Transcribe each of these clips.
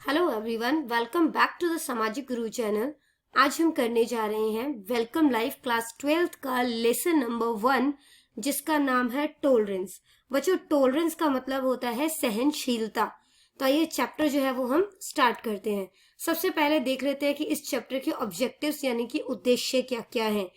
Hello everyone, welcome back to the Samajik Guru channel. आज हम करने जा रहे हैं वेलकम लाइफ क्लास 12th का लेसन नंबर 1, जिसका नाम है टॉलरेंस। बच्चों, टॉलरेंस का मतलब होता है सहनशीलता। तो ये चैप्टर जो है वो हम स्टार्ट करते हैं। सबसे पहले देख लेते हैं कि इस चैप्टर के ऑब्जेक्टिव्स यानी कि उद्देश्य क्या क्या है।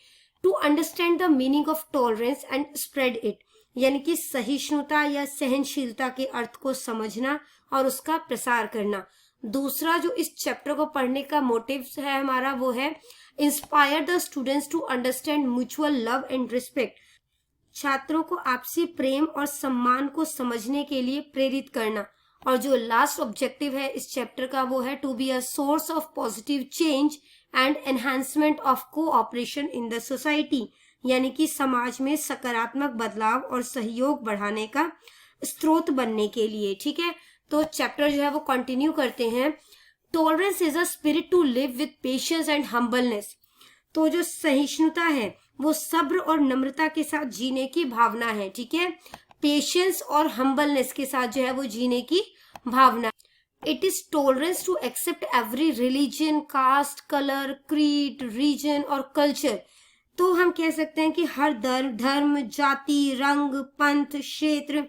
To understand the meaning of tolerance and spread it, यानी कि सहिष्णुता या सहनशीलता के अर्थ को समझना और उसका प्रसार करना। दूसरा जो इस चैप्टर को पढ़ने का मोटिव है हमारा, वो है inspire the students to understand mutual love and respect, छात्रों को आपसी प्रेम और सम्मान को समझने के लिए प्रेरित करना। और जो लास्ट ऑब्जेक्टिव है इस चैप्टर का, वो है to be a source of positive change and enhancement of cooperation in the society, यानी कि समाज में सकारात्मक बदलाव और सहयोग बढ़ाने का स्रोत बनने के लिए। ठीक है, तो चैप्टर जो है वो कंटिन्यू करते हैं। Tolerance is a spirit to live with patience and humbleness. तो जो सहिष्णुता है वो सब्र और नम्रता के साथ जीने की भावना है। ठीक है, पेशेंस और हम्बलनेस के साथ जो है वो जीने की भावना। It is tolerance to accept every religion, caste, colour, creed, region और कल्चर। तो हम कह सकते हैं कि हर धर्म, जाति, रंग, पंथ, क्षेत्र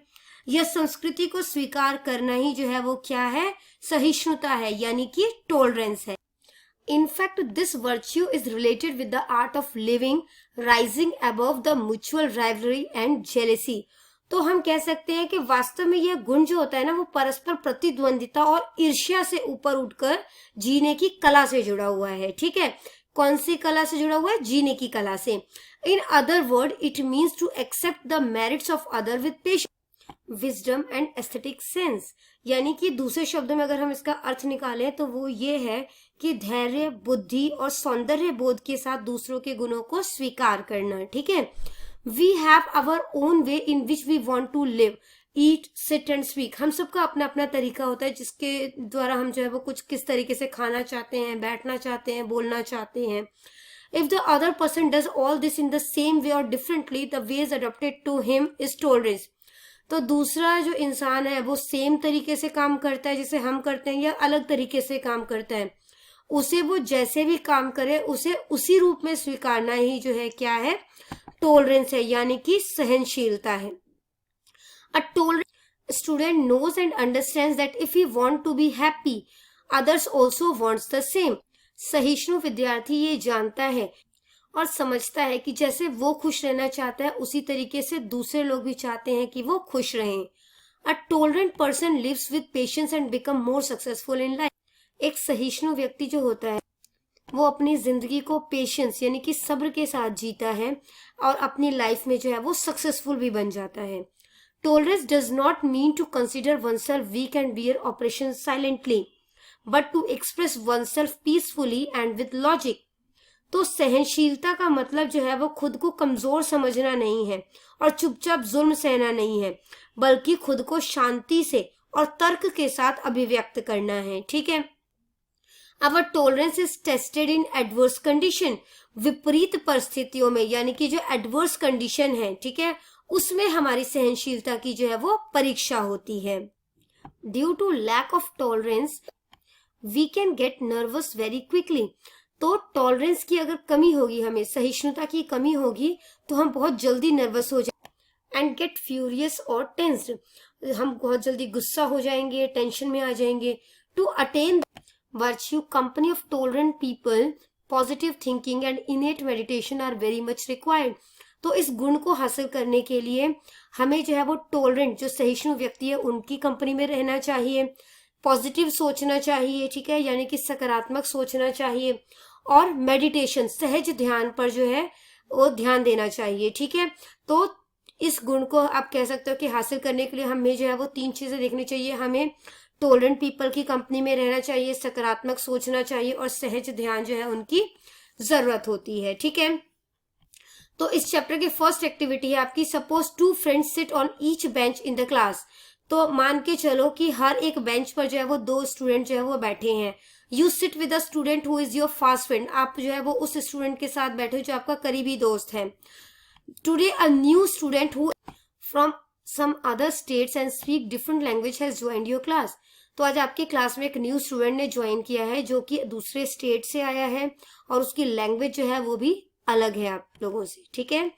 या संस्कृति को स्वीकार करना ही जो है वो क्या है, सहिष्णुता है, यानी कि टॉलरेंस है। In fact this virtue is related with the art of living, rising above the mutual rivalry and jealousy. तो हम कह सकते हैं कि वास्तव में यह गुण जो होता है ना, वो परस्पर प्रतिद्वंदिता और ईर्ष्या से ऊपर उठकर जीने की कला से जुड़ा हुआ है। ठीक है, कौन सी कला से जुड़ा हुआ है? जीने की कला से। In other word it means to accept the merits of other with patience, wisdom and aesthetic sense. यानी कि दूसरे शब्दों में अगर हम इसका अर्थ निकालें तो वो ये है कि धैर्य, बुद्धि और सौंदर्य बोध के साथ दूसरों के गुणों को स्वीकार करना। ठीक है, we have our own way in which we want to live, eat, sit and speak. हम सबका अपना अपना तरीका होता है जिसके द्वारा हम जो है वो कुछ किस तरीके से खाना चाहते हैं, बैठना चाहते हैं, बोलना चाहते हैं। If the other person does all this in the same way or differently, the ways adopted to him is tolerance. तो दूसरा जो इंसान है वो सेम तरीके से काम करता है जैसे हम करते हैं, या अलग तरीके से काम करता है, उसे वो जैसे भी काम करे उसे उसी रूप में स्वीकारना ही जो है क्या है, टॉलरेंस है, यानी कि सहनशीलता है। A tolerant student knows and understands that if he want to be happy, others also wants the same. सहिष्णु विद्यार्थी ये जानता है और समझता है कि जैसे वो खुश रहना चाहता है उसी तरीके से दूसरे लोग भी चाहते हैं कि वो खुश रहें। A tolerant person lives with patience and become more successful in life. एक सहिष्णु व्यक्ति जो होता है वो अपनी जिंदगी को पेशेंस यानी कि सब्र के साथ जीता है और अपनी लाइफ में जो है वो सक्सेसफुल भी बन जाता है। Tolerance does not mean to consider oneself weak and bear operation silently, but to express oneself peacefully and with logic. तो सहनशीलता का मतलब जो है वो खुद को कमजोर समझना नहीं है और चुपचाप जुल्म सहना नहीं है, बल्कि खुद को शांति से और तर्क के साथ अभिव्यक्त करना है। ठीक है, our tolerance is tested in adverse condition. विपरीत परिस्थितियों में, यानी कि जो एडवर्स कंडीशन है, ठीक है, उसमें हमारी सहनशीलता की जो है वो परीक्षा होती है। Due to lack of tolerance we can get nervous very quickly. तो टॉलरेंस की अगर कमी होगी, हमें सहिष्णुता की कमी होगी, तो हम बहुत जल्दी नर्वस हो जाएंगे एंड गेट फ्यूरियस और टेंस्ड। हम बहुत जल्दी गुस्सा हो जाएंगे, टेंशन में आ जाएंगे। To attain virtue, company of tolerant people, positive thinking and innate meditation are very much required. तो इस गुण को हासिल करने के लिए हमें जो है वो टॉलरेंट, जो सहिष्णु व्यक्ति है, उनकी कंपनी में रहना चाहिए, पॉजिटिव सोचना चाहिए, ठीक है, यानी कि सकारात्मक सोचना चाहिए, और मेडिटेशन, सहज ध्यान पर जो है वो ध्यान देना चाहिए। ठीक है, तो इस गुण को आप कह सकते हो कि हासिल करने के लिए हमें जो है वो 3 चीजें देखनी चाहिए। हमें टॉलरेंट पीपल की कंपनी में रहना चाहिए, सकारात्मक सोचना चाहिए, और सहज ध्यान जो है उनकी जरूरत होती है। ठीक है, तो इस चैप्टर की फर्स्ट एक्टिविटी है आपकी, suppose 2 friends sit on each bench in the class. तो मान के चलो कि हर एक बेंच पर जो है वो 2 स्टूडेंट जो है वो बैठे हैं। You sit with a student who is your fast friend. आप जो है वो उस स्टूडेंट के साथ बैठे हो जो आपका करीबी दोस्त है। Today a new student who from some other states and speak different language has joined your class. तो आज आपके क्लास में एक न्यू स्टूडेंट ने ज्वाइन किया है जो कि दूसरे स्टेट से आया है और उसकी लैंग्वेज जो है वो भी अलग है आप लोगों से, ठीक है।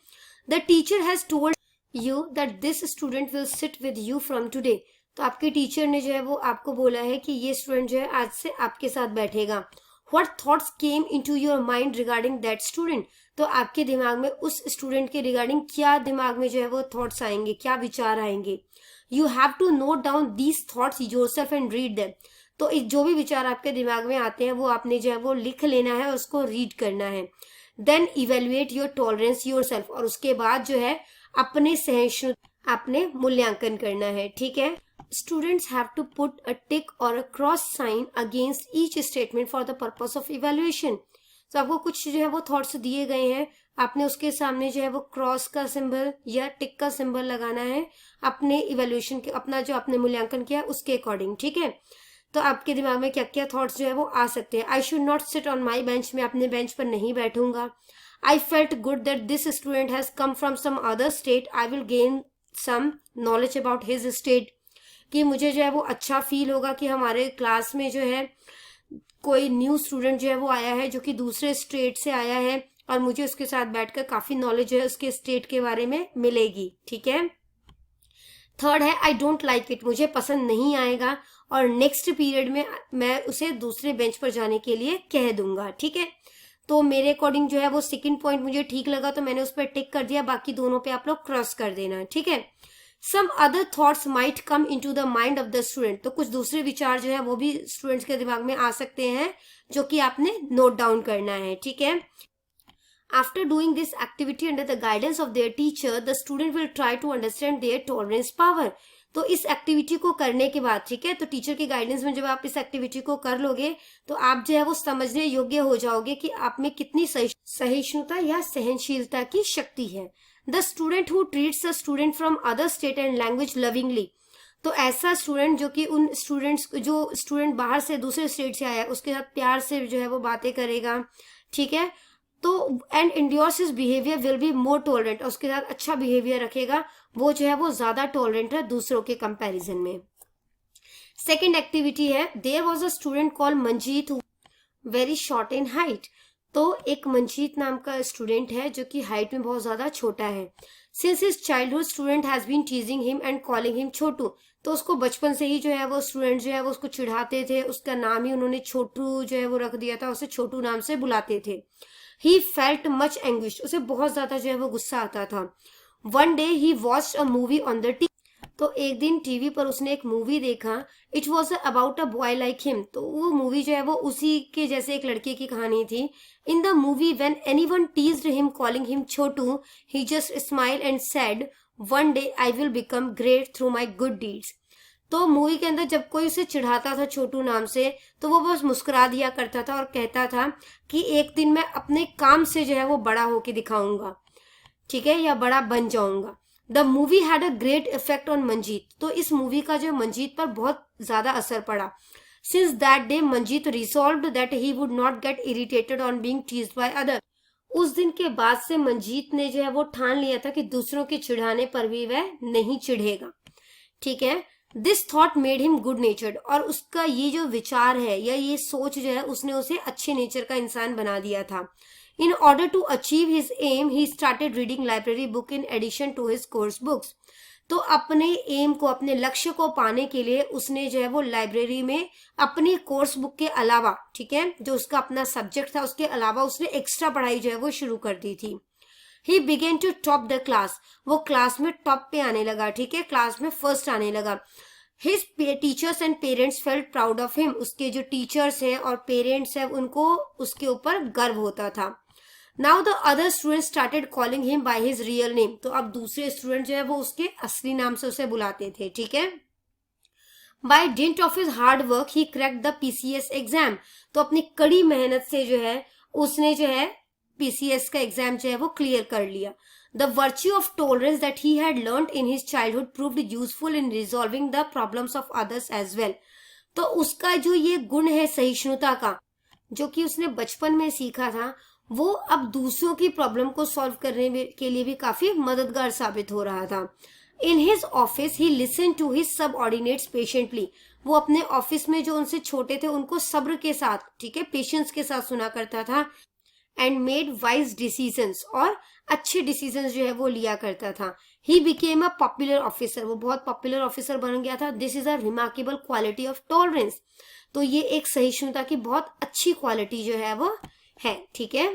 The teacher has told you that this student will sit with you from today. तो आपके टीचर ने जो है वो आपको बोला है कि ये स्टूडेंट जो है आज से आपके साथ बैठेगा। What thoughts came into your mind regarding that student? तो आपके दिमाग में उस स्टूडेंट के रिगार्डिंग क्या दिमाग में जो है वो थॉट्स आएंगे, क्या विचार आएंगे। You have to note down these thoughts yourself and read them. तो जो भी विचार आपके दिमाग में आते हैं वो आपने जो है वो लिख लेना है और उसको रीड करना है। Then evaluate your tolerance yourself. और उसके बाद जो है अपने सहिष्णुता अपने मूल्यांकन करना है, ठीक है। Students have to put a tick or a cross sign against each statement for the purpose of evaluation. तो आपको कुछ जो है वो थॉट्स दिए गए हैं, आपने उसके सामने जो है वो क्रॉस का सिंबल या टिक का सिंबल लगाना है अपने इवेल्युएशन के, अपना जो आपने मूल्यांकन किया है उसके अकॉर्डिंग, ठीक है। तो आपके दिमाग में क्या क्या थॉट्स जो है वो आ सकते हैं। I should not sit on my bench, मैं अपने बेंच पर नहीं बैठूंगा। I felt good that this student has come from some other state, I will gain some knowledge about his state. कि मुझे जो है वो अच्छा फील होगा कि हमारे क्लास में जो है कोई न्यू स्टूडेंट जो है वो आया है जो कि दूसरे स्टेट से आया है और मुझे उसके साथ बैठकर काफी नॉलेज है उसके स्टेट के बारे में मिलेगी, ठीक है। थर्ड है आई डोंट लाइक इट, मुझे पसंद नहीं आएगा और नेक्स्ट पीरियड में मैं उसे दूसरे बेंच पर जाने के लिए कह दूंगा, ठीक है। तो मेरे अकॉर्डिंग जो है वो सेकंड पॉइंट मुझे ठीक लगा तो मैंने उस पर टिक कर दिया, बाकी दोनों पे आप लोग क्रॉस कर देना, ठीक है। Some other thoughts might come into the mind of the student. तो कुछ दूसरे विचार जो है वो भी स्टूडेंट्स के दिमाग में आ सकते हैं जो कि आपने नोट डाउन करना है, ठीक है। After doing this activity under the guidance of their teacher, the student will try to understand their tolerance power. तो इस एक्टिविटी को करने के बाद, ठीक है, तो टीचर की गाइडेंस में जब आप इस एक्टिविटी को कर लोगे तो आप जो है वो समझने योग्य हो जाओगे कि आप में कितनी सहिष्णुता या सहनशीलता की शक्ति है। The student who treats a student from other state and language lovingly. तो ऐसा स्टूडेंट जो कि उन स्टूडेंट्स जो स्टूडेंट बाहर से दूसरे स्टेट से आया है उसके साथ प्यार से जो है वो बातें करेगा, ठीक है। तो and endures his behavior will be more tolerant, उसके साथ अच्छा बिहेवियर रखेगा, वो जो है वो ज्यादा टॉलरेंट है दूसरों के कंपैरिजन में। सेकेंड एक्टिविटी है there was a student called Manjeet very short in height. तो एक मंजीत नाम का स्टूडेंट है जो कि हाइट में बहुत ज्यादा छोटा है। Since his childhood student has been teasing him and calling him Chhotu. तो उसको बचपन से ही जो है वो स्टूडेंट जो है वो उसको चिढ़ाते थे, उसका नाम ही उन्होंने छोटू जो है वो रख दिया था, उसे छोटू नाम से बुलाते थे। ही फेल्ट मच एंग्विश, उसे बहुत ज्यादा जो है वो गुस्सा आता था। One day he watched a movie on the TV. तो एक दिन टीवी पर उसने एक मूवी देखा, it was about a boy like him. तो वो मूवी जो है वो उसी के जैसे एक लड़के की कहानी थी। In the movie when anyone teased him calling him Chhotu, he just smile and said one day I will become great through my good deeds. तो मूवी के अंदर जब कोई उसे चिढ़ाता था छोटू नाम से तो वो बस मुस्कुरा दिया करता था और कहता था कि एक दिन मैं अपने काम से जो है वो बड़ा होके दिखाऊंगा, ठीक है, या बड़ा बन जाऊंगा। The movie had a great effect on Manjeet. तो इस मूवी का जो मंजीत पर बहुत ज्यादा असर पड़ा। Since that day Manjeet resolved that he would not get irritated on being teased by other. उस दिन के बाद से मंजीत ने जो है वो ठान लिया था कि दूसरों के चिढ़ाने पर भी वह नहीं चिढ़ेगा, ठीक है। This thought made him good नेचर्ड। और उसका ये जो विचार है या ये सोच जो है उसने उसे अच्छे नेचर का इंसान बना दिया था। In order to achieve his aim, he started reading library book in addition to his course books. तो अपने एम को, अपने लक्ष्य को पाने के लिए उसने जो है वो लाइब्रेरी में अपनी कोर्स बुक के अलावा, ठीक है, जो उसका अपना सब्जेक्ट था उसके अलावा उसने एक्स्ट्रा पढ़ाई जो है वो शुरू कर दी थी। He began to top the class. वो क्लास में टॉप पे आने लगा, ठीक है, क्लास में फर्स्ट आने लगा। His teachers and parents felt proud of him. उसके जो टीचर्स हैं और पेरेंट्स हैं उनको उसके ऊपर गर्व होता था। Now the other students started calling him by his real name. तो अब दूसरे स्टूडेंट जो है वो उसके असली नाम से उसे बुलाते थे, ठीक है। By dint of his hard work, he cracked the PCS exam. तो अपनी कड़ी मेहनत से जो है उसने जो है PCS का एग्जाम जो है वो क्लियर कर लिया। The virtue of tolerance that he had learned in his childhood proved useful in resolving the problems of others as well. तो उसका जो ये गुण है सहिष्णुता का, जो कि उसने बचपन में सीखा था, वो अब दूसरों की प्रॉब्लम को सॉल्व करने के लिए भी काफी मददगार साबित हो रहा था। In his office he listen to his subordinates patiently. वो अपने ऑफिस में जो उनसे छोटे थे उनको सब्र के साथ, ठीक है, पेशेंस के साथ सुना करता था, एंड मेड वाइज डिसीजंस, और अच्छे डिसीजंस जो है वो लिया करता था। He became a popular officer, वो बहुत पॉपुलर ऑफिसर बन गया था। This is a remarkable quality of tolerance, तो ये एक सहिष्णुता की बहुत अच्छी क्वालिटी जो है वो है, ठीक है।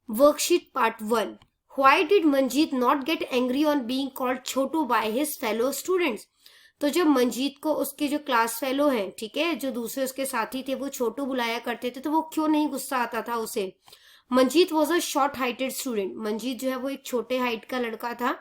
Worksheet part 1, why did Manjeet not get angry on being called Chhotu by his fellow students. तो जब मंजीत को उसके जो क्लास फेलो हैं, ठीक है, जो दूसरे उसके साथी थे, वो छोटू बुलाया करते थे, तो वो क्यों नहीं गुस्सा आता था उसे। Manjeet was a short heighted student, Manjeet जो है वो एक छोटे हाइट का लड़का था।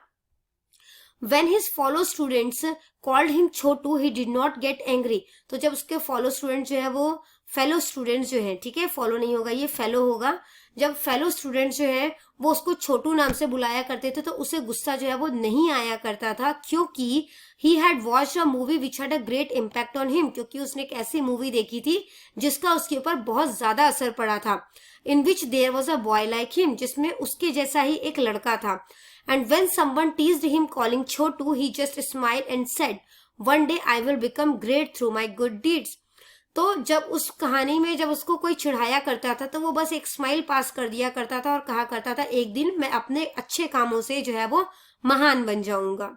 When his fellow students called him Chhotu, he did not get angry, तो जब उसके फॉलो स्टूडेंट जो है वो फेलो स्टूडेंट्स जो है, ठीक है, फॉलो नहीं होगा ये फेलो होगा, जब फेलो स्टूडेंट्स जो है वो उसको छोटू नाम से बुलाया करते थे, तो उसे गुस्सा जो है वो नहीं आया करता था, क्योंकि he had watched a movie which had a great impact on him, क्योंकि उसने एक ऐसी मूवी देखी थी जिसका उसके ऊपर बहुत ज्यादा असर पड़ा था। In which there was a boy like him, जिसमें उसके जैसा ही एक लड़का था। And when someone teased him calling Chotu, he just smiled and said, "One day I will become great through my good deeds." तो जब उस कहानी में जब उसको कोई चिढ़ाया करता था, तो वो बस एक स्माइल पास कर दिया करता था और कहा करता था, एक दिन मैं अपने अच्छे कामों से जो है वो महान बन जाऊंगा।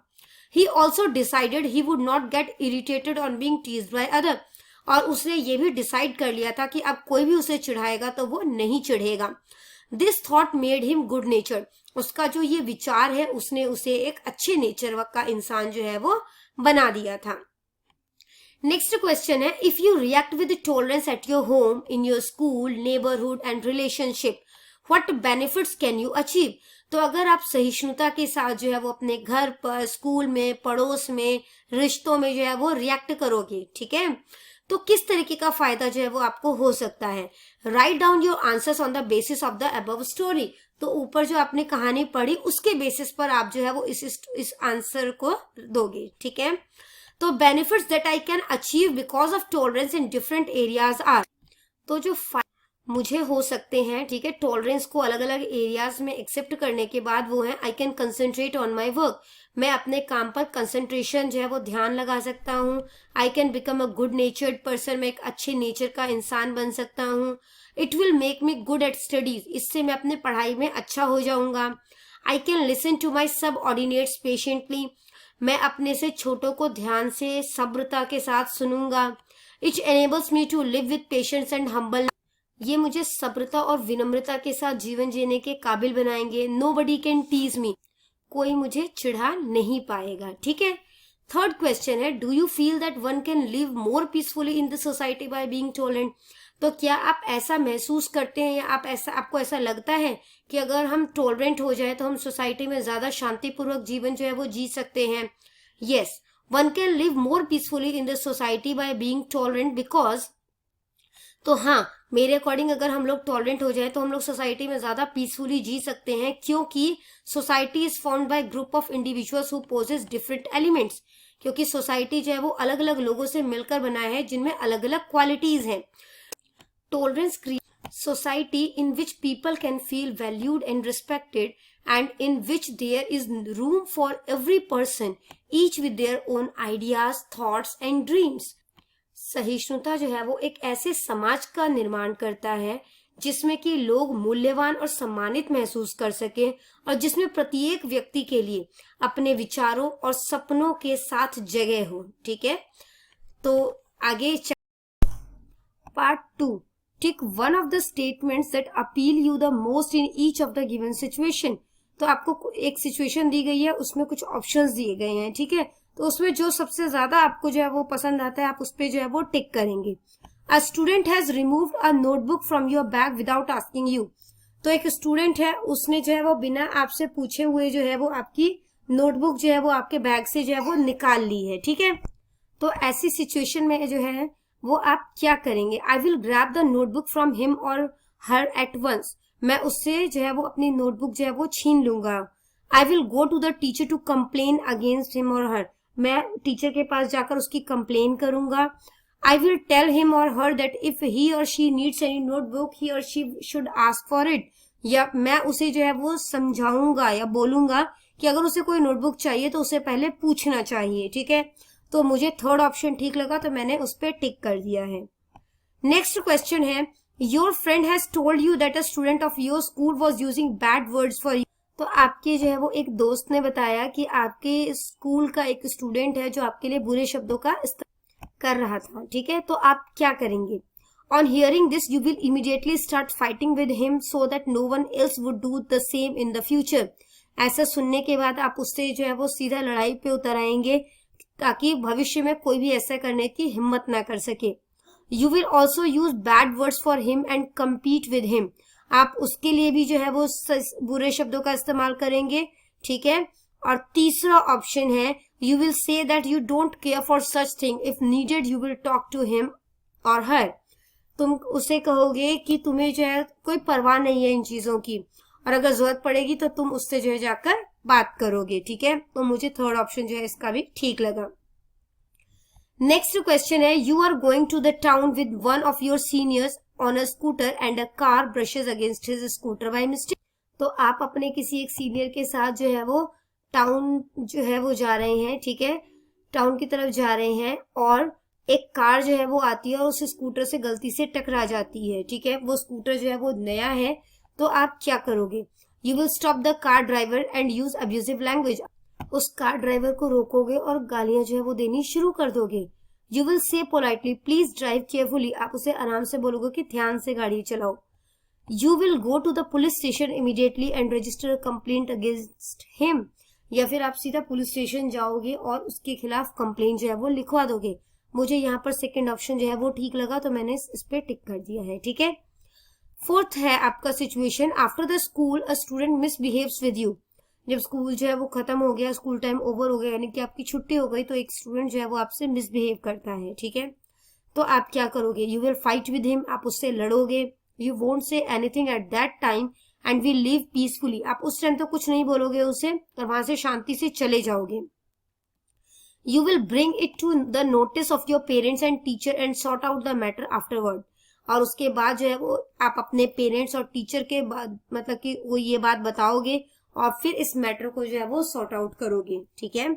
He also decided he would not get irritated on being teased by other, और उसने ये भी डिसाइड कर लिया था कि अब कोई भी उसे चिढ़ाएगा तो वो नहीं चिढ़ेगा। This thought made him good nature, उसका जो ये विचार है उसने उसे एक अच्छे नेचर का इंसान जो है वो बना दिया था। नेक्स्ट क्वेश्चन है, if you react with tolerance at your home, in your school, neighbourhood and relationship, what benefits can you achieve. तो अगर आप सहिष्णुता के साथ जो है वो अपने घर पर, स्कूल में, पड़ोस में, रिश्तों में जो है वो रिएक्ट करोगे, ठीक है, तो किस तरीके का फायदा जो है वो आपको हो सकता है। Write down your answers on the basis of the above story, तो ऊपर जो आपने कहानी पढ़ी उसके बेसिस पर आप जो है वो इस आंसर को दोगे, ठीक है। तो benefits that I can achieve because of tolerance in different areas are, तो जो मुझे हो सकते हैं, ठीक है, टॉलरेंस को अलग अलग एरियाज में एक्सेप्ट करने के बाद, वो है I can concentrate on my work, मैं अपने काम पर कंसंट्रेशन जो है वो ध्यान लगा सकता हूँ। I can become a good natured person, मैं एक अच्छे नेचर का इंसान बन सकता हूँ। It will make me good at studies, इससे मैं अपने पढ़ाई में अच्छा हो जाऊंगा। I can listen to my subordinates patiently, मैं अपने से छोटों को ध्यान से, सब्रता के साथ सुनूंगा। It enables me to live with patience and humble, ये मुझे सब्रता और विनम्रता के साथ जीवन जीने के काबिल बनाएंगे। नोबडी कैन टीज मी, कोई मुझे चिढ़ा नहीं पाएगा, ठीक है। थर्ड क्वेश्चन है, do you feel that one can live more peacefully in the society by being tolerant, तो क्या आप ऐसा महसूस करते हैं या आपको ऐसा लगता है कि अगर हम टॉलरेंट हो जाए तो हम सोसाइटी में ज्यादा शांतिपूर्वक जीवन जो है वो जी सकते हैं। Yes, one can live more peacefully in the society by being tolerant because, तो हाँ, मेरे अकॉर्डिंग अगर हम लोग टॉलरेंट हो जाए तो हम लोग सोसाइटी में ज्यादा पीसफुली जी सकते हैं, क्योंकि society is formed by group of individuals who possess different elements, क्योंकि सोसाइटी जो है वो अलग अलग लोगों से मिलकर बना है जिनमें अलग अलग क्वालिटीज हैं। Tolerance creates society in which people can feel valued and respected and in which there is room for every person, each with their own ideas, thoughts and dreams. सहिष्णुता जो है वो एक ऐसे समाज का निर्माण करता है जिसमें कि लोग मूल्यवान और सम्मानित महसूस कर सके, और जिसमें प्रत्येक व्यक्ति के लिए अपने विचारों और सपनों के साथ जगह हो, ठीक है। तो आगे part 2, tick one of the statements that appeal you the most in each of the given situation. तो आपको एक सिचुएशन दी गई है, उसमें कुछ ऑप्शंस दिए गए हैं, ठीक है, तो उसमें जो सबसे ज्यादा आपको जो है वो पसंद आता है आप उस पे जो है वो टिक करेंगे। A student has removed a notebook from your bag without asking you, तो एक स्टूडेंट है, उसने जो है वो बिना आपसे पूछे हुए जो है वो आपकी नोटबुक जो है वो आपके बैग से जो है वो निकाल ली है, ठीक है। तो ऐसी सिचुएशन में जो है वो आप क्या करेंगे। I will grab the notebook from him और हर एट वंस, मैं उससे जो है वो अपनी नोटबुक जो है वो छीन लूंगा। I will go to the teacher to complain against him और हर, मैं टीचर के पास जाकर उसकी कंप्लेन करूंगा। आई विल टेल हिम और हर दैट इफ ही और शी नीड्स एनी नोटबुक ही और she should ask for it, या मैं उसे जो है वो समझाऊंगा या बोलूंगा कि अगर उसे कोई नोटबुक चाहिए तो उसे पहले पूछना चाहिए, ठीक है। तो मुझे थर्ड ऑप्शन ठीक लगा तो मैंने उस पर टिक कर दिया है। नेक्स्ट क्वेश्चन है, your friend has told you that a student of your school was using bad words for you. तो आपके जो है वो एक दोस्त ने बताया कि आपके स्कूल का एक स्टूडेंट है जो आपके लिए बुरे शब्दों का इस्तेमाल कर रहा था, ठीक है, तो आप क्या करेंगे? On hearing this you will immediately start fighting with him so that no one else would do the same in the future. ऐसा सुनने के बाद आप उससे जो है वो सीधा लड़ाई पे उतर आएंगे ताकि भविष्य में कोई भी ऐसा करने की हिम्मत ना कर सके। You will also use bad words for him and compete with him. आप उसके लिए भी जो है वो बुरे शब्दों का इस्तेमाल करेंगे, ठीक है। और तीसरा ऑप्शन है, you will say that you don't care for such thing, if needed you will talk to him और हर। तुम उसे कहोगे कि तुम्हें जो है कोई परवाह नहीं है इन चीजों की, और अगर जरूरत पड़ेगी तो तुम उससे जो है जाकर बात करोगे, ठीक है। तो मुझे थर्ड ऑप्शन जो है इसका भी ठीक लगा। नेक्स्ट क्वेश्चन है, you are going to the town with one of your seniors on a scooter and a car brushes against his scooter by mistake. तो आप अपने किसी एक सीनियर के साथ जो है वो टाउन जो है वो जा रहे हैं, ठीक है, टाउन की तरफ जा रहे हैं, और एक कार जो है वो आती है और उस स्कूटर से गलती से टकरा जाती है, ठीक है। वो स्कूटर जो है वो नया है, तो आप क्या करोगे? You will stop the car driver and use abusive language. उस कार ड्राइवर को रोकोगे और गालियां जो है वो देनी शुरू कर दोगे। यू विल से पोलाइटली प्लीज ड्राइव केयरफुली। आप उसे आराम से बोलोगे कि ध्यान से गाड़ी चलाओ। You will go to the police station immediately and register complaint against him. या फिर आप सीधा पुलिस स्टेशन जाओगे और उसके खिलाफ कंप्लेंट जो है वो लिखवा दोगे। मुझे यहाँ पर सेकंड ऑप्शन जो है वो ठीक लगा तो मैंने इस पे टिक कर दिया है, ठीक है। फोर्थ है आपका situation, after the school a student misbehaves with you. जब स्कूल जो है वो खत्म हो गया, स्कूल टाइम ओवर हो गया, यानी कि आपकी छुट्टी हो गई, तो एक स्टूडेंट जो है वो आपसे मिसबिहेव करता है, ठीक है। तो आप क्या करोगे? You will fight with him. आप उससे लड़ोगे। You won't say anything at that time and will live peacefully. आप उस टाइम तो कुछ नहीं बोलोगे उसे और वहां से शांति से चले जाओगे। You will bring it to the notice of your parents and teacher and sort out the matter afterward. और उसके बाद जो है वो आप अपने पेरेंट्स और टीचर के बाद मतलब कि वो ये बात बताओगे और फिर इस मैटर को जो है वो सॉर्ट आउट करोगे, ठीक है।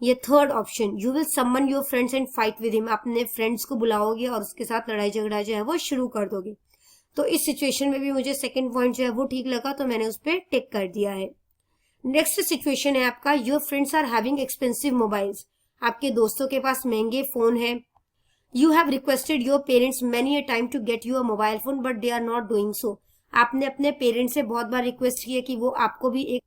ये third option, you will summon your friends and fight with him. अपने फ्रेंड्स को बुलाओगे और उसके साथ लड़ाई झगड़ा जो है वो शुरू कर दोगे। तो इस सिचुएशन में भी मुझे सेकंड पॉइंट जो है वो ठीक लगा तो मैंने उस पर टिक कर दिया है। नेक्स्ट सिचुएशन है आपका, your friends are having expensive mobiles. आपके दोस्तों के पास महंगे फोन है। You have requested your parents many a time to get you a mobile phone but they are not doing so. आपने अपने पेरेंट्स से बहुत बार रिक्वेस्ट किया कि वो आपको भी एक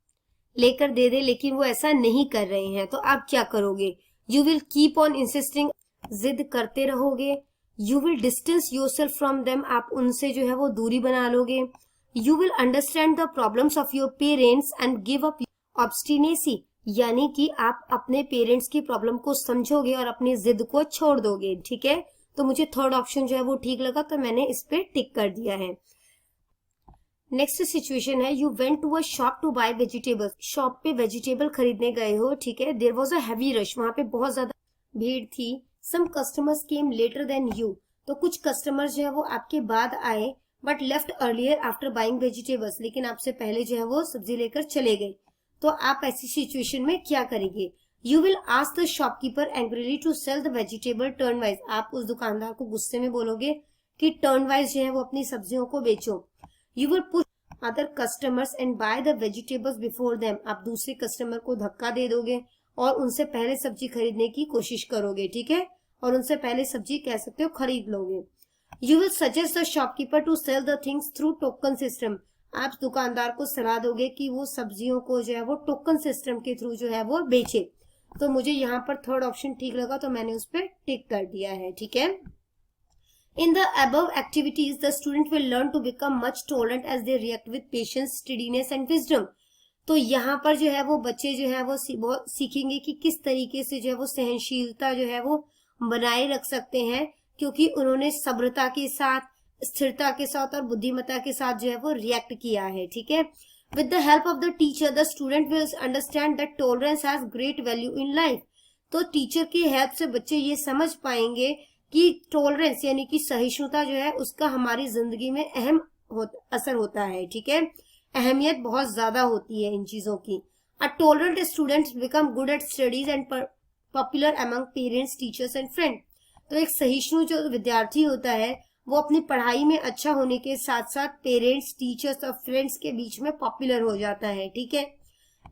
लेकर दे दे, लेकिन वो ऐसा नहीं कर रहे हैं। तो आप क्या करोगे? You will keep on insisting, जिद करते रहोगे। You will distance yourself from them. आप उनसे जो है वो दूरी बना लोगे। You will understand the problems of your parents and give up obstinacy. यानी कि आप अपने पेरेंट्स की प्रॉब्लम को समझोगे और अपनी जिद को छोड़ दोगे, ठीक है। तो मुझे थर्ड ऑप्शन जो है वो ठीक लगा तो मैंने इस पे टिक कर दिया है। नेक्स्ट सिचुएशन है, you went to a shop to buy vegetables. Shop पे वेजिटेबल खरीदने गए हो, ठीक है। There was a heavy rush, वहां पे बहुत ज्यादा भीड़ थी। Some customers came later than you. तो कुछ कस्टमर्स जो है वो आपके बाद आए but left earlier after buying vegetables. लेकिन आपसे पहले जो है वो सब्जी लेकर चले गए। तो आप ऐसी सिचुएशन में क्या करेंगे? You will ask the shopkeeper angrily to sell the vegetable turn wise. आप उस दुकानदार को गुस्से में बोलोगे कि टर्न वाइज जो है वो अपनी सब्जियों को बेचो। You will push other customers and by the vegetables before them. आप दूसरे कस्टमर को धक्का दे दोगे और उनसे पहले सब्जी खरीदने की कोशिश करोगे, ठीक है, और उनसे पहले सब्जी कह सकते हो खरीद लोगे। You will suggest the shopkeeper to sell the things through token system. आप दुकानदार को सलाह दोगे कि वो सब्जियों को जो है वो टोकन सिस्टम के थ्रू जो है वो बेचे। तो मुझे यहाँ पर थर्ड ऑप्शन ठीक लगा तो मैंने उस पर टिक कर दिया है, ठीक है। In the above activities, the student will learn to become much tolerant as they react with patience, steadiness and wisdom. तो यहाँ पर जो है वो बच्चे जो है वो सीखेंगे कि किस तरीके से जो है वो सहनशीलता जो है वो बनाए रख सकते हैं, क्योंकि उन्होंने सब्रता के साथ, स्थिरता के साथ और बुद्धिमत्ता के साथ जो है वो रिएक्ट किया है, ठीक है। With the help of the teacher, the student will understand that tolerance has great value in life. तो टीचर की हेल्प से बच्चे ये समझ पाएंगे कि टॉलरेंस यानी कि सहिष्णुता जो है उसका हमारी जिंदगी में अहम असर होता है, ठीक है। अहमियत बहुत ज्यादा होती है इन चीजों की। A tolerant student become good at studies and popular among parents, teachers and friend. तो एक सहिष्णु जो विद्यार्थी होता है वो अपनी पढ़ाई में अच्छा होने के साथ साथ पेरेंट्स, टीचर्स और फ्रेंड्स के बीच में पॉपुलर हो जाता है, ठीक है।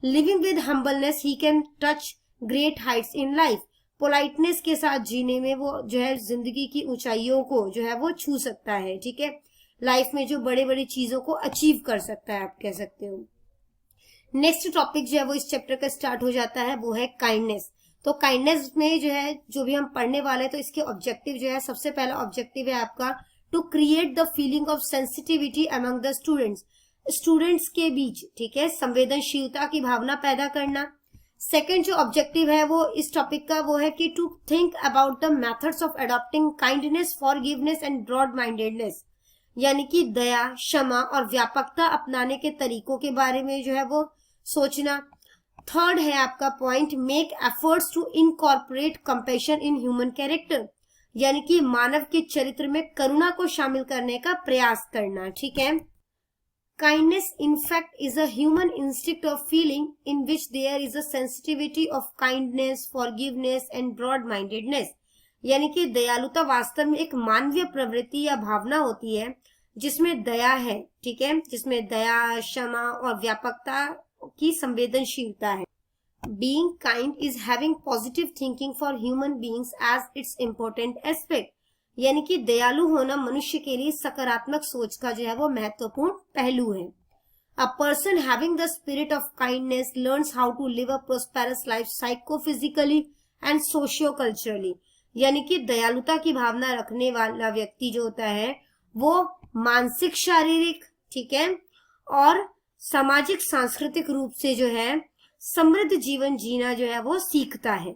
Living with humbleness he can touch great heights in life. Politeness के साथ जीने में वो जो है जिंदगी की ऊंचाइयों को जो है वो छू सकता है, ठीक है। लाइफ में जो बड़े बड़ी चीजों को अचीव कर सकता है, आप कह सकते हो। नेक्स्ट टॉपिक जो है वो इस चैप्टर का स्टार्ट हो जाता है, वो है काइंडनेस। तो काइंडनेस में जो है जो भी हम पढ़ने वाले, तो इसके ऑब्जेक्टिव जो है, सबसे पहला ऑब्जेक्टिव है आपका to create the feeling of sensitivity among the students. Students के बीच, ठीक है, संवेदनशीलता की भावना पैदा करना। सेकंड जो ऑब्जेक्टिव है वो इस टॉपिक का वो है कि to think about the methods of adopting kindness, forgiveness and broad mindedness, यानी कि दया, क्षमा और व्यापकता अपनाने के तरीकों के बारे में जो है वो सोचना। थर्ड है आपका point, make efforts to incorporate compassion in human character, यानी कि मानव के चरित्र में करुणा को शामिल करने का प्रयास करना, ठीक है। Kindness in fact is a human instinct of feeling in which there is a sensitivity of kindness, forgiveness and broad mindedness, यानी कि दयालुता वास्तव में एक मानवीय प्रवृत्ति या भावना होती है जिसमें दया है, ठीक है, जिसमें दया, क्षमा और व्यापकता की संवेदनशीलता है। Being kind is having positive thinking for human beings as its important aspect, यानी कि दयालु होना मनुष्य के लिए सकारात्मक सोच का जो है वो महत्वपूर्ण पहलू है। A person having the spirit of kindness learns how to live a prosperous life psychophysically and socio-culturally, यानी कि दयालुता की भावना रखने वाला व्यक्ति जो होता है वो मानसिक, शारीरिक, ठीक है, और सामाजिक सांस्कृतिक रूप से जो है समृद्ध जीवन जीना जो है वो सीखता है।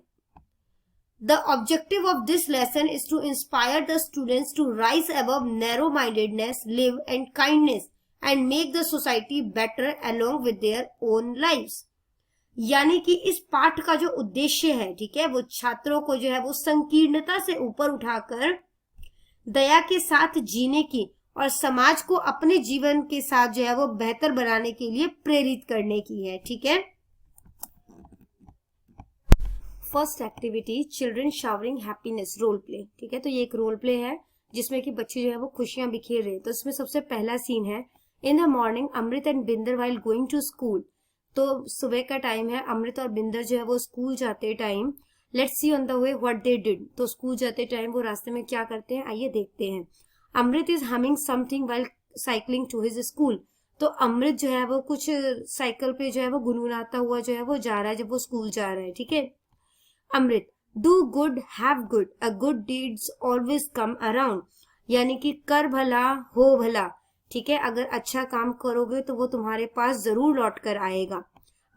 The objective of this lesson is to inspire the students to rise above narrow mindedness, live and kindness and make the society better along with their own lives, यानी कि इस पाठ का जो उद्देश्य है, ठीक है, वो छात्रों को जो है वो संकीर्णता से ऊपर उठाकर दया के साथ जीने की और समाज को अपने जीवन के साथ जो है वो बेहतर बनाने के लिए प्रेरित करने की है, ठीक है। First activity, children showering happiness, role play, ठीक है। तो ये एक रोल प्ले है जिसमें कि बच्चे जो है वो खुशियां बिखेर रहे हैं। तो इसमें सबसे पहला सीन है, in the morning Amrit and Binder while going to school. तो सुबह का टाइम है, अमृत और बिंदर जो है वो स्कूल जाते time, let's see on the way what they did. तो स्कूल जाते टाइम वो रास्ते में क्या करते हैं, आइए देखते हैं। Amrit is humming something while cycling to his school. तो अमृत जो है वो कुछ साइकिल पे जो है वो गुनगुनाता हुआ जो है वो जा रहा है जब वो स्कूल जा रहा है, ठीक है। Amrit, do good have good, a good deeds always come around, यानी कि कर भला हो भला, ठीक है, अगर अच्छा काम करोगे तो वो तुम्हारे पास जरूर लौट कर आएगा।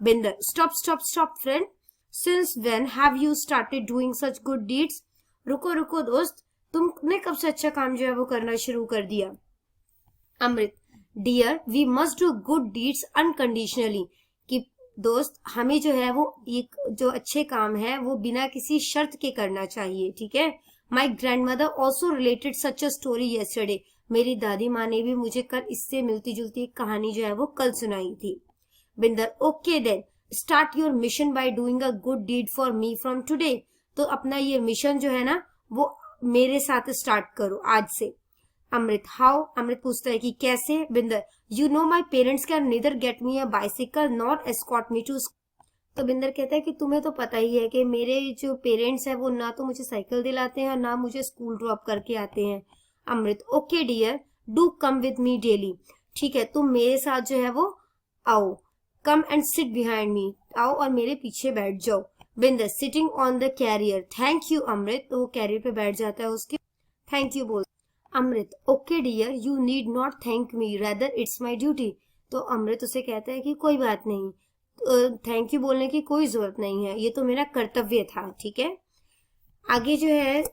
Binder, stop stop stop friend, since when have you started doing such good deeds. रुको रुको दोस्त, तुमने कब से अच्छा काम जो है वो करना शुरू कर दिया। Amrit, dear we must do good deeds unconditionally, कि दोस्त हमें जो है वो एक जो अच्छे काम है वो बिना किसी शर्त के करना चाहिए, ठीक है। My grand mother also related such a story yesterday, मेरी दादी माँ ने भी मुझे कल इससे मिलती जुलती एक कहानी जो है वो कल सुनाई थी। Binder, okay then start your mission by doing a good deed for me from today. तो अपना ये मिशन जो है ना वो मेरे साथ स्टार्ट करो आज से। अमृत, हाउ, अमृत पूछता है कि कैसे। Binder, you know my parents can neither get me a bicycle not escort me too. तो बिंदर कहता है कि तुम्हें तो पता ही है कि मेरे जो पेरेंट्स हैं वो ना तो मुझे साइकिल दिलाते हैं ना मुझे स्कूल ड्रॉप करके आते हैं। Amrit, okay dear do come with me daily, ठीक है, तुम मेरे साथ जो है वो आओ। Come and sit behind me, आओ और मेरे पीछे बैठ जाओ। Binder, sitting on the carrier, thank you Amrit. तो वो कैरियर पे बैठ जाता है, उसके थैंक यू बोल। Amrit, okay dear you need not thank me rather it's my duty. तो अमृत उसे कहता है कि कोई बात नहीं, थैंक यू बोलने की कोई जरूरत नहीं है, ये तो मेरा कर्तव्य था, ठीक है। आगे जो है,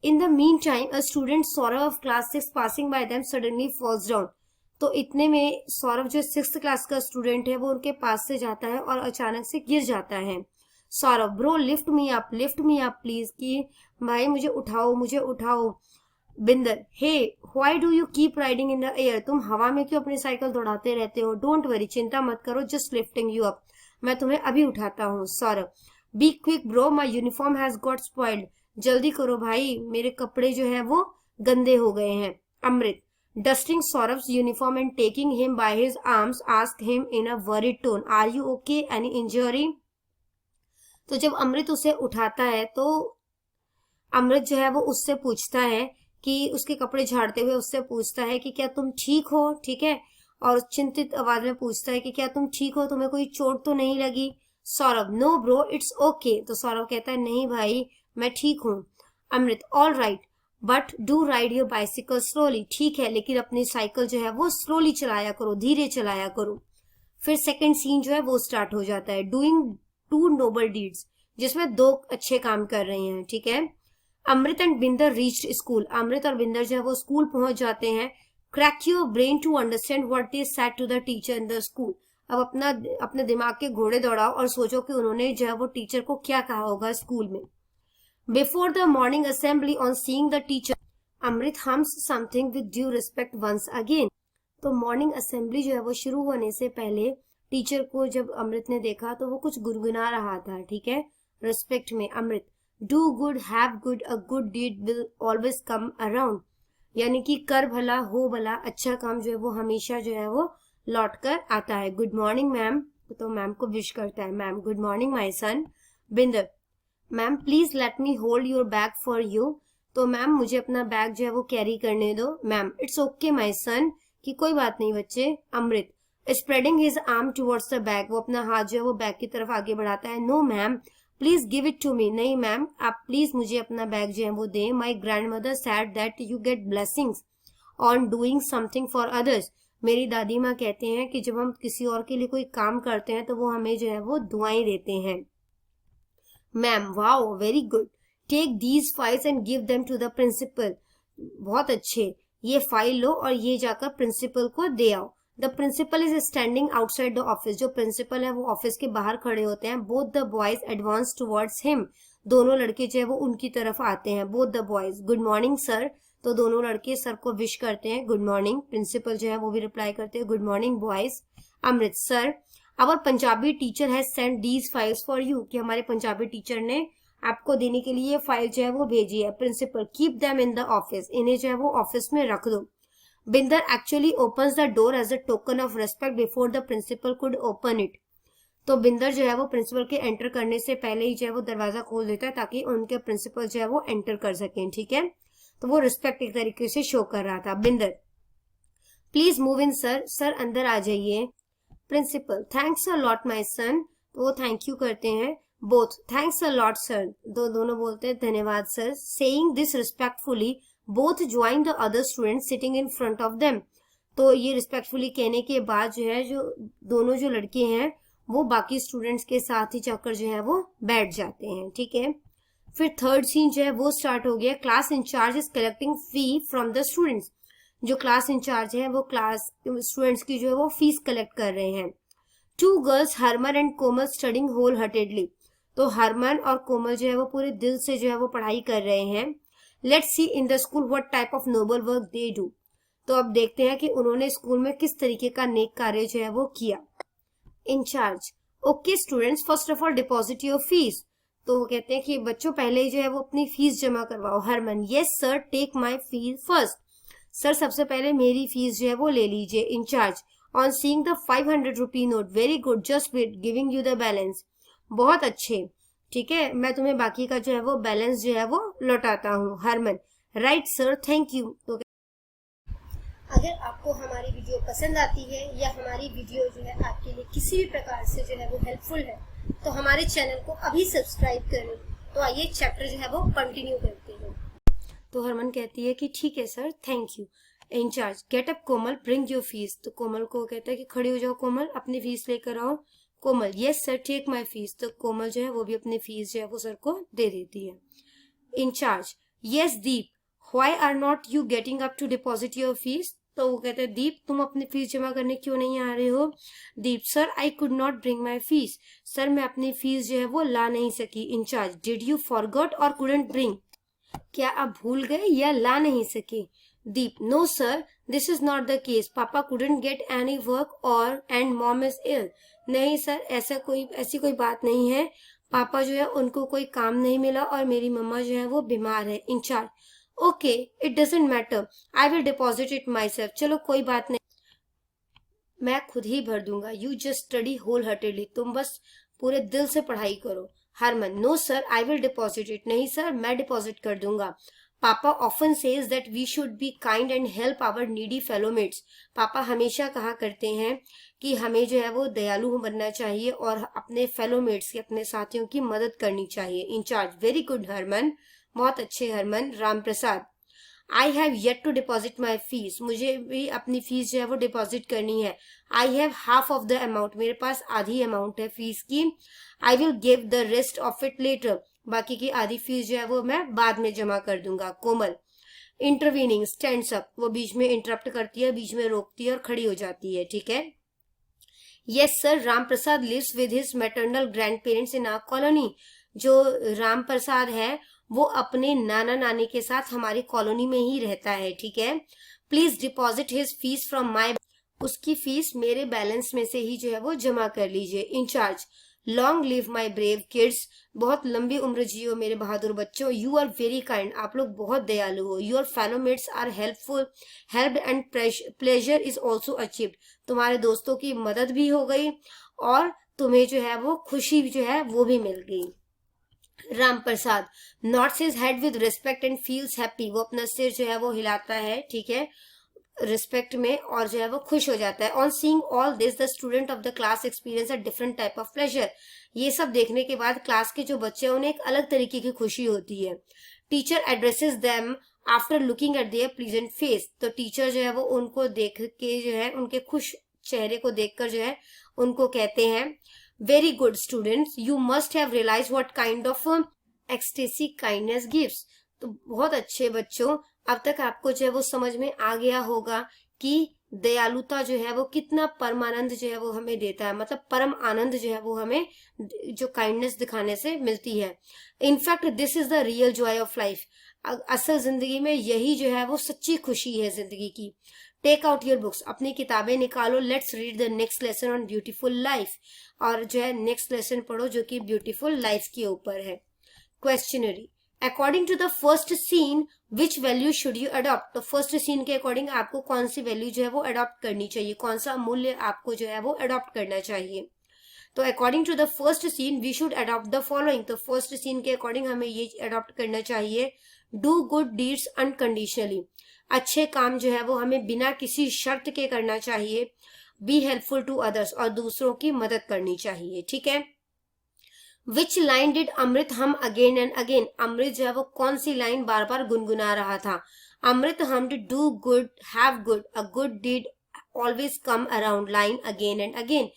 in the mean time a student Saurabh of class 6 passing by them suddenly falls down. तो इतने में सौरभ जो 6th क्लास का स्टूडेंट है वो उनके पास से जाता है और अचानक से गिर जाता है। Saurabh, bro lift me up please, कि भाई मुझे उठाओ। Binder, hey why do you keep riding in the air, तुम हवा में क्यों अपनी साइकिल दौड़ाते रहते हो। डोंट वरी, चिंता मत करो, जस्ट लिफ्टिंग यू अप, मैं तुम्हें अभी उठाता हूँ। Saurabh, be quick bro, my uniform has got spoiled, जल्दी करो भाई, मेरे कपड़े जो है वो गंदे हो गए हैं। Amrit, dusting Saurabh's uniform and taking him by his arms ask him in a worried tone, are you okay, any injury. तो जब अमृत उसे उठाता है तो अमृत जो है वो उससे पूछता है कि उसके कपड़े झाड़ते हुए उससे पूछता है कि क्या तुम ठीक हो, ठीक है, और चिंतित आवाज में पूछता है कि क्या तुम ठीक हो, तुम्हें कोई चोट तो नहीं लगी। Saurabh, no bro it's okay, तो सौरभ कहता है नहीं भाई मैं ठीक हूँ। Amrit, all right but do ride your bicycle slowly, ठीक है लेकिन अपनी साइकिल जो है वो स्लोली चलाया करो, धीरे चलाया करो। फिर सेकंड सीन जो है वो स्टार्ट हो जाता है, डूइंग टू नोबल डीड्स, जिसमें दो अच्छे काम कर रहे हैं, ठीक है। Amrit and Binder reached school, Amrit और बिंदर जो है वो स्कूल पहुंच जाते हैं। Crack your brain to understand what is said to the teacher in the school, अब अपने दिमाग के घोड़े दौड़ाओ और सोचो कि उन्होंने जो है वो टीचर को क्या कहा होगा स्कूल में। Before the morning assembly on seeing the teacher, Amrit hums something with due respect once again, तो मॉर्निंग असेंबली जो है वो शुरू होने से पहले टीचर को जब अमृत ने देखा तो वो कुछ गुनगुना रहा था, ठीक है, रिस्पेक्ट में। Amrit, do good have good, a good deed will always come around, यानी कि कर भला हो भला, अच्छा काम जो है वो हमेशा जो है वो लौट कर आता है। गुड मॉर्निंग मैम, तो मैम को विश करता है, ma'am good morning my son. Binder, ma'am please let me hold your bag for you, तो मैम मुझे अपना बैग जो है वो कैरी करने दो। Ma'am, it's okay my son, कि कोई बात नहीं बच्चे। Amrit, spreading his arm towards the bag, वो अपना हाथ जो है वो बैग की तरफ आगे बढ़ाता है। No ma'am please give it to me, नहीं मैम आप प्लीज मुझे अपना बैग जो है वो दें। My grand mother sad that you get blessings on doing something for others, मेरी दादी माँ कहते हैं कि जब हम किसी और के लिए कोई काम करते हैं तो वो हमें जो है वो दुआएं देते हैं। Ma'am, wow very good, take these files and give them to the principal, बहुत अच्छे, ये फाइल लो और ये जाकर प्रिंसिपल को दे आओ। The principal is standing outside the office, जो प्रिंसिपल है वो ऑफिस के बाहर खड़े होते हैं। Both the boys advance towards him, दोनों लड़के जो है वो उनकी तरफ आते हैं। Both the boys, good morning sir, तो दोनों लड़के सर को विश करते हैं, गुड मॉर्निंग। प्रिंसिपल जो है वो भी रिप्लाई करते हैं, good morning boys. Amrit, sir our Punjabi teacher has send these files for you, कि हमारे पंजाबी टीचर ने आपको देने के लिए ये फाइल जो है वो भेजी है। Principal, keep them in the office, इन्हें जो है वो ऑफिस में रख दो। Binder actually opens the door as a token of respect before the principal could open it, तो बिंदर जो है वो प्रिंसिपल के एंटर करने से पहले ही जो है वो दरवाजा खोल देता है ताकि उनके प्रिंसिपल जो है वो एंटर कर सकें, ठीक है, तो वो रिस्पेक्ट एक तरीके से शो कर रहा था। Binder, please move in sir, sir अंदर आ जाइए। Principal, thanks a lot my son, तो वो थैंक यू करते हैं। Both, thanks a lot sir, दोनों बोलते हैं धन्यवाद sir. Saying this respectfully both join the other students sitting in front of them, तो ये रिस्पेक्टफुली कहने के बाद जो है जो दोनों जो लड़के हैं वो बाकी स्टूडेंट्स के साथ ही जाकर जो है वो बैठ जाते हैं, ठीक है। फिर थर्ड सीन जो है वो स्टार्ट हो गया, class incharge is collecting fee from the students, जो क्लास इंचार्ज है वो क्लास स्टूडेंट्स की जो है वो फीस कलेक्ट कर रहे हैं। Two girls Harman and Komal studying whole heartedly, तो हरमन और कोमल जो है वो पूरे दिल से जो है वो पढ़ाई कर रहे हैं। Let's see in the school what type of noble work they do, तो अब देखते हैं कि उन्होंने स्कूल में किस तरीके का नेक कार्य जो है वो किया। Incharge, okay students first of all deposit your fees, तो वो कहते हैं कि बच्चों पहले ही जो है वो अपनी फीस जमा करवाओ। Harman, yes sir take my fees first, sir सबसे पहले मेरी फीस जो है वो ले लीजिए। Incharge, on seeing the 500 rupee note, very good just wait giving you the balance, बहुत अच्छे, ठीक है मैं तुम्हें बाकी का जो है वो बैलेंस जो है वो लौटाता हूँ। Harman, right sir thank you. तो अगर आपको हमारी वीडियो पसंद आती है या हमारी वीडियो जो है आपके लिए किसी भी प्रकार से जो है वो हेल्पफुल है तो हमारे चैनल को अभी सब्सक्राइब करें। तो आइए चैप्टर जो है वो कंटिन्यू करते हैं। तो हरमन कहती है कि ठीक है sir thank you. Incharge, get up Komal bring your fees, तो कोमल को कहता है कि खड़ी हो जाओ कोमल, अपनी फीस लेकर आओ। Komal, yes sir take my fees, तो कोमल जो है वो भी अपनी फीस जो है वो सर को दे देती है। Incharge, yes Deep why are not you getting up to deposit your fees, तो वो कहते हैं दीप तुम अपनी फीस जमा करने क्यों नहीं आ रहे हो। Deep, sir I could not bring my fees, sir मैं अपनी फीस जो है वो ला नहीं सकी। Incharge, did you forgot or couldn't bring, क्या आप भूल गए या ला नहीं सके। Deep, no sir this is not the case, papa couldn't get any work or and mom is ill, नहीं सर ऐसी कोई बात नहीं है, पापा जो है उनको कोई काम नहीं मिला और मेरी मम्मा जो है वो बीमार है। Incharge, okay, it doesn't matter, I will deposit it myself. चलो कोई बात नहीं, मैं खुद ही भर दूंगा। You just study wholeheartedly, तुम बस पूरे दिल से पढ़ाई करो। Harman, no sir, I will deposit it. नहीं सर, मैं डिपॉजिट कर दूंगा। Papa often says that we should be kind and help our needy fellowmates. पापा हमेशा कहा करते हैं कि हमें जो है वो दयालु बनना चाहिए और अपने फेलोमेट्स के, अपने साथियों की मदद करनी चाहिए। इंचार्ज, वेरी गुड हरमन, बहुत अच्छे Harman. Ram Prasad, I have yet to deposit my fees, मुझे भी अपनी फीस जो है वो डिपॉजिट करनी है। I have half of the amount, मेरे पास आधी अमाउंट है फीस की। I will give the rest of it later, बाकी की आधी फीस जो है वो मैं बाद में जमा कर दूंगा। कोमल, इंटरवीनिंग स्टैंड्स अप, वो बीच में इंटरप्ट करती है, बीच में रोकती है और खड़ी हो जाती है। ठीक है, yes sir, Ram Prasad lives with his maternal grandparents in our colony. जो राम प्रसाद है वो अपने नाना नानी के साथ हमारी कॉलोनी में ही रहता है। ठीक है, please deposit his fees from my, उसकी फीस मेरे बैलेंस में से ही जो है वो जमा कर लीजिए। Incharge, long live my brave kids, बहुत लंबी उम्र जियो मेरे बहादुर बच्चों। यू आर वेरी काइंड, आप लोग बहुत दयालु हो। Your fellowmates are helpful, help and pleasure is also achieved, तुम्हारे दोस्तों की मदद भी हो गई और तुम्हें जो है वो खुशी जो है वो भी मिल गई। Ram Prasad, nods his head with respect and feels happy, वो अपना सिर जो है वो हिलाता है, ठीक है, रिस्पेक्ट में, और जो है वो खुश हो जाता है। On seeing all this the student of the class experience a different type of pleasure, ये सब देखने के बाद क्लास के जो बच्चे हैं उन्हें एक अलग तरीके की खुशी होती है। Teacher addresses them after looking at there pleasant face, तो टीचर जो है वो उनको देख के जो है उनके खुश चेहरे को देखकर जो है उनको कहते हैं, very good students, you must have realize what kind of ecstasy kindness gives. तो बहुत अच्छे बच्चों, अब तक आपको जो है वो समझ में आ गया होगा कि दयालुता जो है वो कितना परमानंद जो है वो हमें देता है, मतलब परम आनंद जो है वो हमें जो काइंडनेस दिखाने से मिलती है। In fact this is the real Joy of life, असल जिंदगी में यही जो है वो सच्ची खुशी है जिंदगी की। टेक आउट योर बुक्स, अपनी किताबें निकालो, let's read the next lesson on beautiful life, और जो है नेक्स्ट लेसन पढ़ो जो कि ब्यूटीफुल लाइफ के ऊपर है। Questionnaire, according to the first scene which value should you adopt, तो फर्स्ट सीन के अकॉर्डिंग आपको कौन सी वैल्यू जो है वो अडॉप्ट करनी चाहिए, कौन सा मूल्य आपको जो है वो अडॉप्ट करना चाहिए। तो according to the first scene we should adopt the following, तो फर्स्ट सीन के अकॉर्डिंग हमें ये अडॉप्ट करना चाहिए, डू गुड डीड्स अनकंडीशनली, अच्छे काम जो है वो हमें बिना किसी शर्त के करना चाहिए। बी हेल्पफुल टू अदर्स, और दूसरों की मदद करनी चाहिए। ठीक है, विच लाइन डिड अमृत हम अगेन एंड अगेन, अमृत जो है वो कौन सी लाइन बार बार गुनगुना रहा था। Amrit hum did do good have good, a good deed always come around line again and again,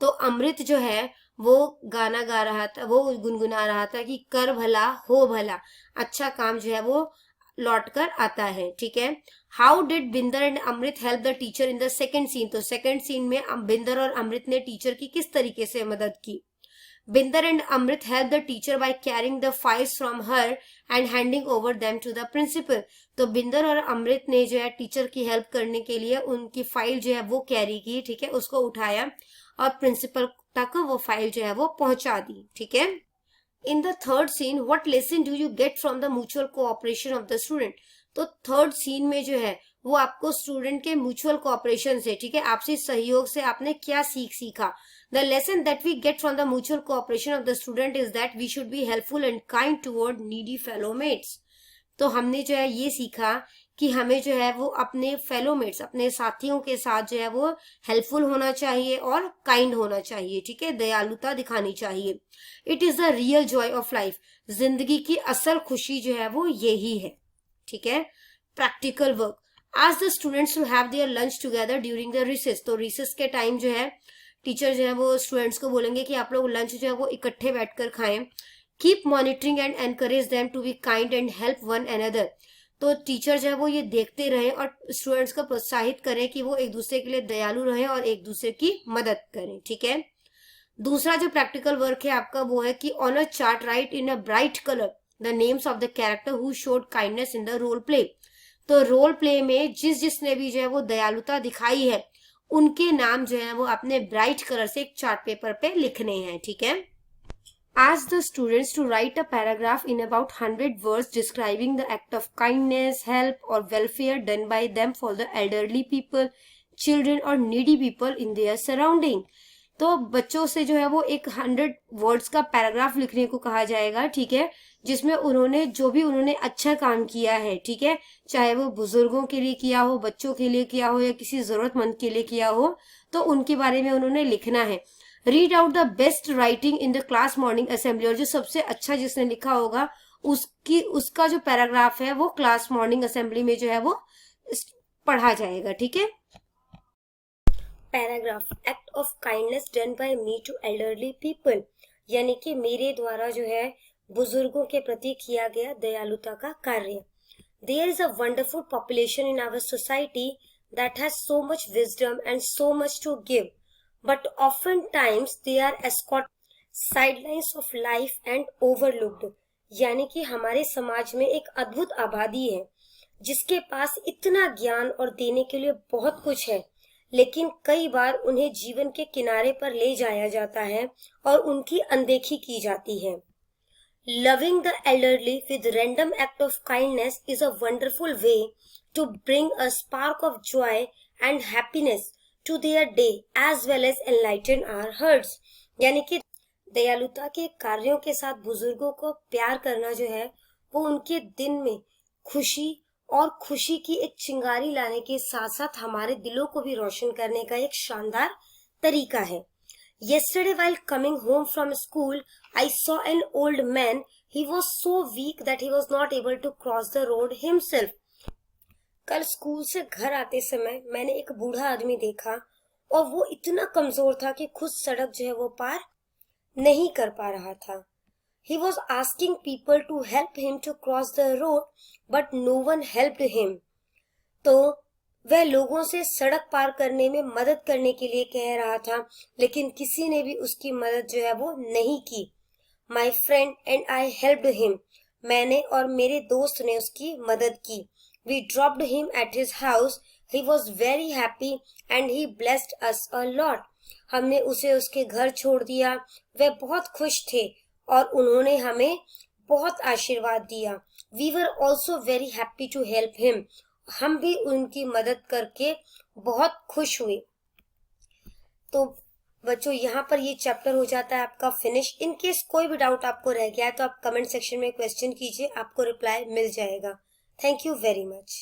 तो अमृत जो है वो गाना गा रहा था, वो गुनगुना रहा था कि कर भला हो भला, अच्छा काम जो है वो लौट कर आता है। ठीक है, how did Binder and Amrit help the teacher in the second scene, तो सेकेंड सीन में बिंदर और अमृत ने टीचर की किस तरीके से मदद की। Binder and Amrit help the teacher by carrying the files from her and handing over them to the principal, तो बिंदर और अमृत ने जो है टीचर की हेल्प करने के लिए उनकी फाइल जो है वो कैरी की, ठीक है, उसको उठाया और प्रिंसिपल तक वो फाइल जो है वो पहुंचा दी। ठीक है, in the third scene what lesson do you get from the mutual cooperation of the student, तो थर्ड सीन में जो है वो आपको स्टूडेंट के म्यूचुअल कोऑपरेशन से, ठीक है, आपसी सहयोग से आपने क्या सीखा। The lesson that we get from the mutual cooperation of the student is that we should be helpful and kind toward needy fellowmates, तो हमने जो है ये सीखा कि हमें जो है वो अपने फेलोमेट्स, अपने साथियों के साथ जो है वो हेल्पफुल होना चाहिए और काइंड होना चाहिए। ठीक है, दयालुता दिखानी चाहिए। It is the real Joy of life, जिंदगी की असल खुशी जो है वो यही है। ठीक है, practical work, ask the students to have their lunch together during the recess, तो रिसेस के टाइम जो है टीचर जो है वो स्टूडेंट्स को बोलेंगे कि आप लोग लंच जो है वो इकट्ठे बैठकर खाएं। Keep monitoring and encourage them to be kind and help one another, तो टीचर जो है वो ये देखते रहे और स्टूडेंट्स को प्रोत्साहित करें कि वो एक दूसरे के लिए दयालु रहे और एक दूसरे की मदद करें। ठीक है, दूसरा जो प्रैक्टिकल वर्क है आपका वो है कि on a chart write in a bright colour the names of the character who showed kindness in the role play, तो रोल प्ले में जिसने भी जो है वो दयालुता दिखाई है उनके नाम जो है वो अपने ब्राइट कलर से एक चार्ट पेपर पे लिखने हैं। ठीक है, asked the students to write a paragraph in about 100 words describing the act of kindness, help or welfare done by them for the elderly people, children or needy people in their surrounding. तो बच्चों से जो है वो एक 100 words का paragraph लिखने को कहा जाएगा, ठीक है, जिसमें उन्होंने जो भी उन्होंने अच्छा काम किया है, ठीक है, चाहे वो बुजुर्गों के लिए किया हो, बच्चों के लिए किया हो या किसी जरूरतमंद के लिए किया हो, तो उनके बारे में उन्होंने लिखना है. Read out the best writing in the class morning assembly, और जो सबसे अच्छा जिसने लिखा होगा उसका जो पैराग्राफ है वो क्लास मॉर्निंग असेंबली में जो है वो पढ़ा जाएगा, ठीक है. Paragraph, act of kindness done by me to elderly people, यानी कि मेरे द्वारा जो है बुजुर्गों के प्रति किया गया दयालुता का कार्य. There is a wonderful population in our society that has so much wisdom and so much to give, but oftentimes they are escorted sidelines of life and overlooked. यानी कि हमारे समाज में एक अद्भुत आबादी है जिसके पास इतना ज्ञान और देने के लिए बहुत कुछ है, लेकिन कई बार उन्हें जीवन के किनारे पर ले जाया जाता है और उनकी अनदेखी की जाती है. Loving the elderly with random act of kindness is a wonderful way to bring a spark of joy and happiness to their day as well as enlighten our hearts. यानी कि दयालुता के कार्यों के साथ बुजुर्गों को प्यार करना जो है वो उनके दिन में खुशी और खुशी की एक चिंगारी लाने के साथ साथ हमारे दिलों को भी रोशन करने का एक शानदार तरीका है. Yesterday while coming home from school, I saw an old man. He was so weak that he was not able to cross the road himself. कल स्कूल से घर आते समय मैंने एक बूढ़ा आदमी देखा और वो इतना कमजोर था कि खुद सड़क जो है वो पार नहीं कर पा रहा था. He was asking people to help him to cross the road, but no one helped him. तो वह लोगों से सड़क पार करने में मदद करने के लिए कह रहा था, लेकिन किसी ने भी उसकी मदद जो है वो नहीं की. My friend and I helped him. मैंने और मेरे दोस्त ने उसकी मदद की. We dropped him at his house. He was very happy and he blessed us a lot. हमने उसे उसके घर छोड़ दिया. वह बहुत खुश थे और उन्होंने हमें बहुत आशीर्वाद दिया. We were also very happy to help him. हम भी उनकी मदद करके बहुत खुश हुए. तो बच्चों यहाँ पर ये चैप्टर हो जाता है आपका फिनिश. इन केस कोई भी डाउट आपको रह गया है तो आप कमेंट सेक्शन में क्वेश्चन कीजिए, आपको रिप्लाई मिल जाएगा. Thank you very much.